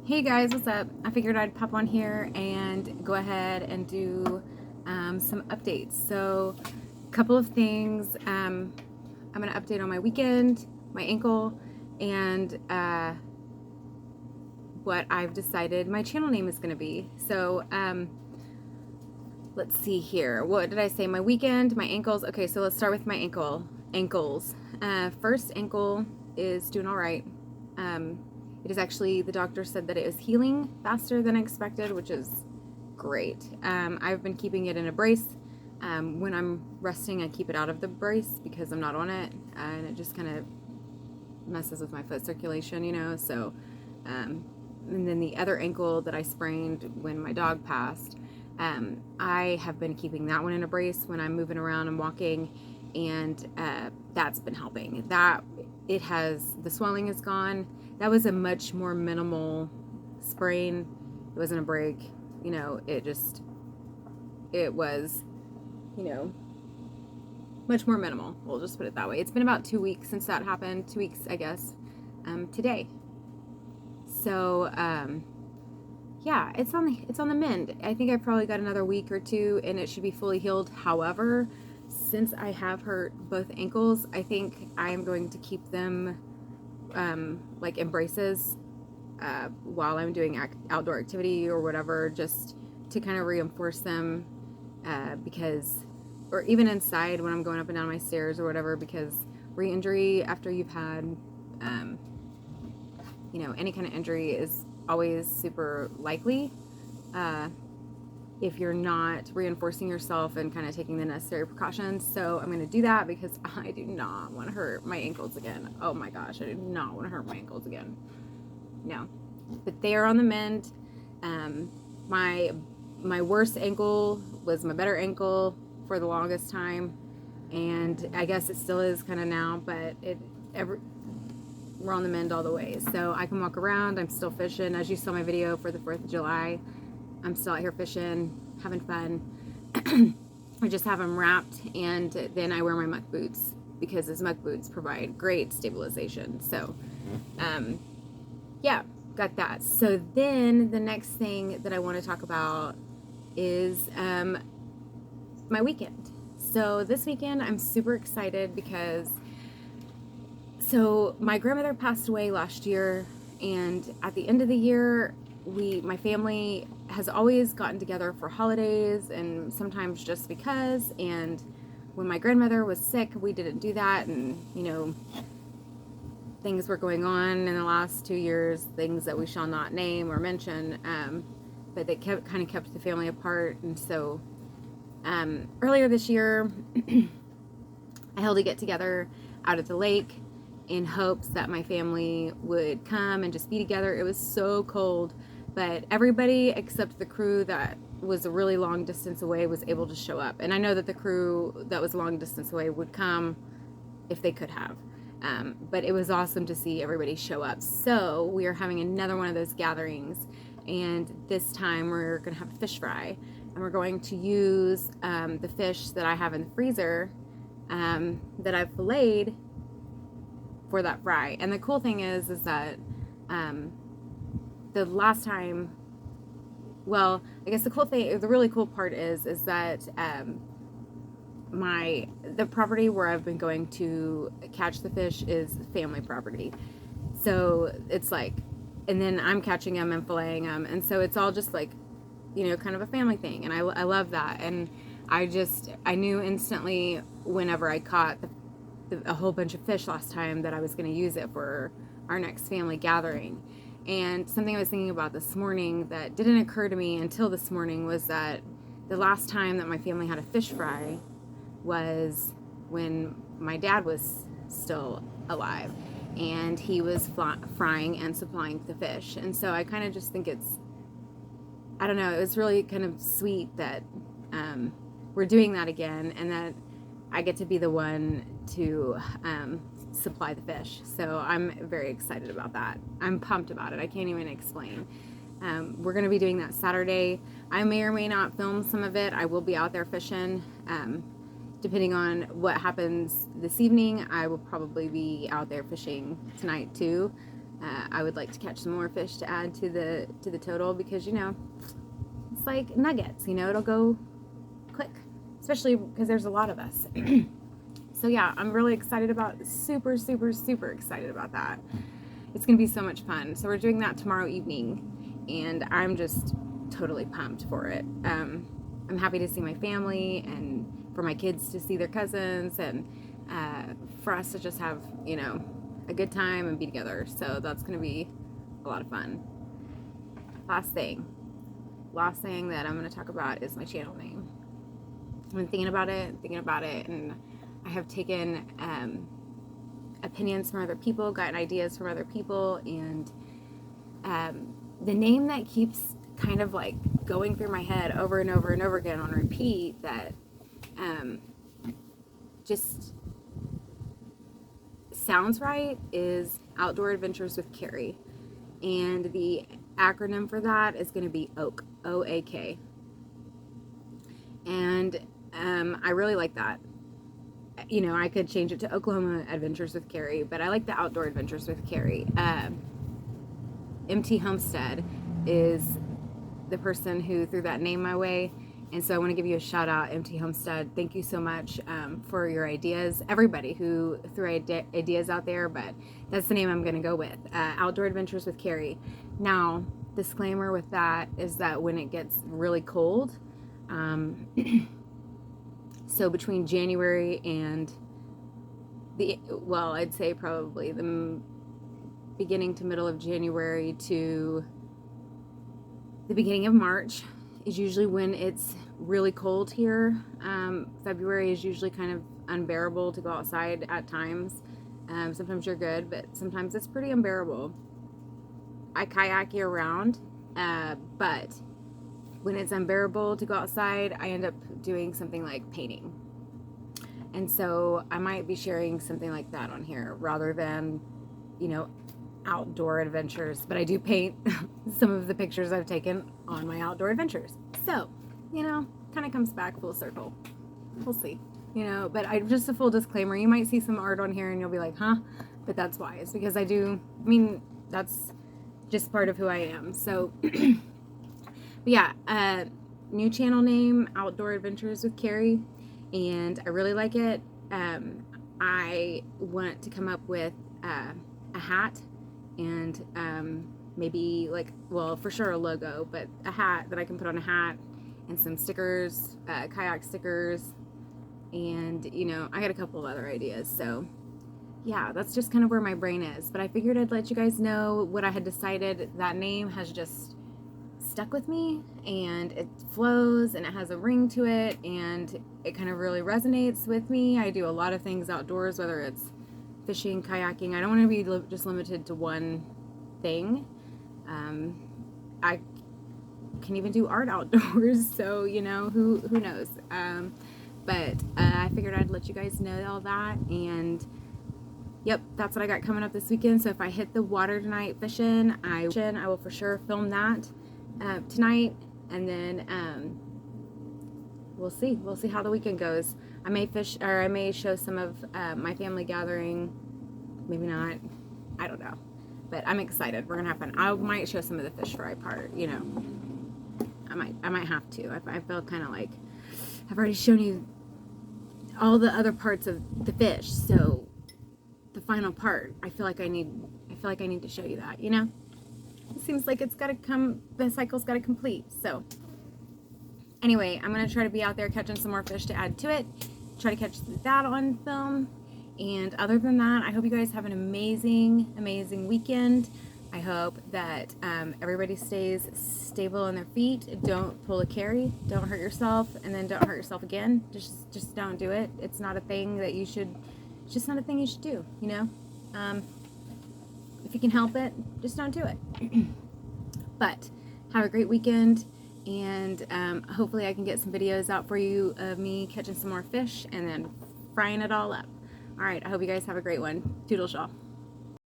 Hey guys, what's up? I figured I'd pop on here and go ahead and do some updates. So, a couple of things. I'm going to update on my weekend, my ankle, and what I've decided my channel name is going to be. So, let's see here. What did I say? My weekend, my ankles. Okay, so let's start with my ankles. First ankle is doing all right. It is actually, the doctor said that it is healing faster than expected, which is great. I've been keeping it in a brace. When I'm resting, I keep it out of the brace because I'm not on it, and it just kind of messes with my foot circulation, So, and then the other ankle that I sprained when my dog passed, I have been keeping that one in a brace when I'm moving around and walking, and that's been helping. The swelling is gone. That was a much more minimal sprain. It wasn't a break, it was, you know, much more minimal. We'll just put it that way. It's been about 2 weeks since that happened. 2 weeks, I guess, today. So, yeah, it's on the mend. I think I've probably got another week or two and it should be fully healed. However, since I have hurt both ankles, I think I am going to keep them like in braces while I'm doing outdoor activity or whatever, just to kind of reinforce them because, or even inside when I'm going up and down my stairs or whatever, because re-injury after you've had any kind of injury is always super likely if you're not reinforcing yourself and kind of taking the necessary precautions. So I'm going to do that because I do not want to hurt my ankles again. Oh my gosh, I do not want to hurt my ankles again. No, but they are on the mend. My worst ankle was my better ankle for the longest time, and I guess it still is kind of now, but we're on the mend all the way. So I can walk around. I'm still fishing. As you saw my video for the 4th of July, I'm still out here fishing, having fun. I just have them wrapped, and then I wear my muck boots because those muck boots provide great stabilization. So, yeah, got that. So then the next thing that I want to talk about is my weekend. So this weekend I'm super excited because my grandmother passed away last year, and at the end of the year, my family has always gotten together for holidays and sometimes just because. And when my grandmother was sick, we didn't do that. And, things were going on in the last 2 years, things that we shall not name or mention, but they kind of kept the family apart. And so earlier this year, I held a get together out at the lake in hopes that my family would come and just be together. It was so cold, but everybody except the crew that was a really long distance away was able to show up. And I know that the crew that was a long distance away would come if they could have. But it was awesome to see everybody show up. So we are having another one of those gatherings, and this time we're going to have a fish fry, and we're going to use the fish that I have in the freezer that I've filleted for that fry. And the cool thing is that the last time, well, I guess the really cool part is that the property where I've been going to catch the fish is family property. So it's like, and then I'm catching them and filleting them, and so it's all just like, kind of a family thing, and I love that. And I knew instantly whenever I caught a whole bunch of fish last time that I was going to use it for our next family gathering. And something I was thinking about this morning that didn't occur to me until this morning was that the last time that my family had a fish fry was when my dad was still alive, and he was frying and supplying the fish. And so I kind of just think I don't know, it was really kind of sweet that we're doing that again, and that I get to be the one to supply the fish. So I'm very excited about that. I'm pumped about it. I can't even explain. We're going to be doing that Saturday. I may or may not film some of it. I will be out there fishing. Depending on what happens this evening, I will probably be out there fishing tonight too. I would like to catch some more fish to add to the total, because, you know, it's like nuggets, you know, it'll go quick, especially because there's a lot of us. So yeah, I'm really excited about, super excited about that. It's gonna be so much fun. So we're doing that tomorrow evening, and I'm just totally pumped for it. I'm happy to see my family, and for my kids to see their cousins, and for us to just have, you know, a good time and be together. So that's gonna be a lot of fun. Last thing that I'm gonna talk about is my channel name. I've been thinking about it, and I have taken opinions from other people, gotten ideas from other people, and the name that keeps kind of like going through my head over and over and over again on repeat, that just sounds right, is Outdoor Adventures with Carrie. And the acronym for that is going to be OAK, O-A-K. And I really like that. You know, I could change it to Oklahoma Adventures with Carrie, but I like the Outdoor Adventures with Carrie. MT Homestead is the person who threw that name my way, and so I want to give you a shout out, MT Homestead. Thank you so much for your ideas. Everybody who threw ideas out there, but that's the name I'm going to go with. Outdoor Adventures with Carrie. Now, disclaimer with that is that when it gets really cold, so between January and I'd say probably the beginning to middle of January to the beginning of March is usually when it's really cold here. February is usually kind of unbearable to go outside at times. Sometimes you're good, but sometimes it's pretty unbearable. I kayak year round, but when it's unbearable to go outside, I end up doing something like painting. And so I might be sharing something like that on here rather than, you know, outdoor adventures. But I do paint some of the pictures I've taken on my outdoor adventures. So, you know, kind of comes back full circle. We'll see. You know, but just a full disclaimer, you might see some art on here and you'll be like, huh? But that's why. It's because that's just part of who I am. So, but yeah, new channel name, Outdoor Adventures with Carrie, and I really like it. I want to come up with a hat, and maybe like, well, for sure a logo, but a hat that I can put on a hat, and some stickers, kayak stickers, and, you know, I got a couple of other ideas. So yeah, that's just kind of where my brain is. But I figured I'd let you guys know what I had decided. That name has just stuck with me, and it flows, and it has a ring to it, and it kind of really resonates with me. I do a lot of things outdoors, whether it's fishing, kayaking. I don't want to be just limited to one thing. I can even do art outdoors, so, you know, who knows. But I figured I'd let you guys know all that, and yep, that's what I got coming up this weekend. So if I hit the water tonight fishing, I will for sure film that tonight, and then we'll see how the weekend goes. I may fish, or I may show some of my family gathering, maybe not, I don't know, but I'm excited. We're gonna have fun. I might show some of the fish fry part, you know. I might have to. I feel kind of like I've already shown you all the other parts of the fish, so the final part, I feel like I need to show you that, you know. It seems like it's got to come, the cycle's got to complete. So anyway, I'm going to try to be out there catching some more fish to add to it, try to catch that on film. And other than that, I hope you guys have an amazing weekend. I hope that everybody stays stable on their feet. Don't pull a Carrie, don't hurt yourself, and then don't hurt yourself again. Just don't do it. It's not a thing that you should, it's just not a thing you should do, you know. If you can help it, just don't do it. But have a great weekend, and hopefully I can get some videos out for you of me catching some more fish and then frying it all up. All right, I hope you guys have a great one. Toodles, y'all.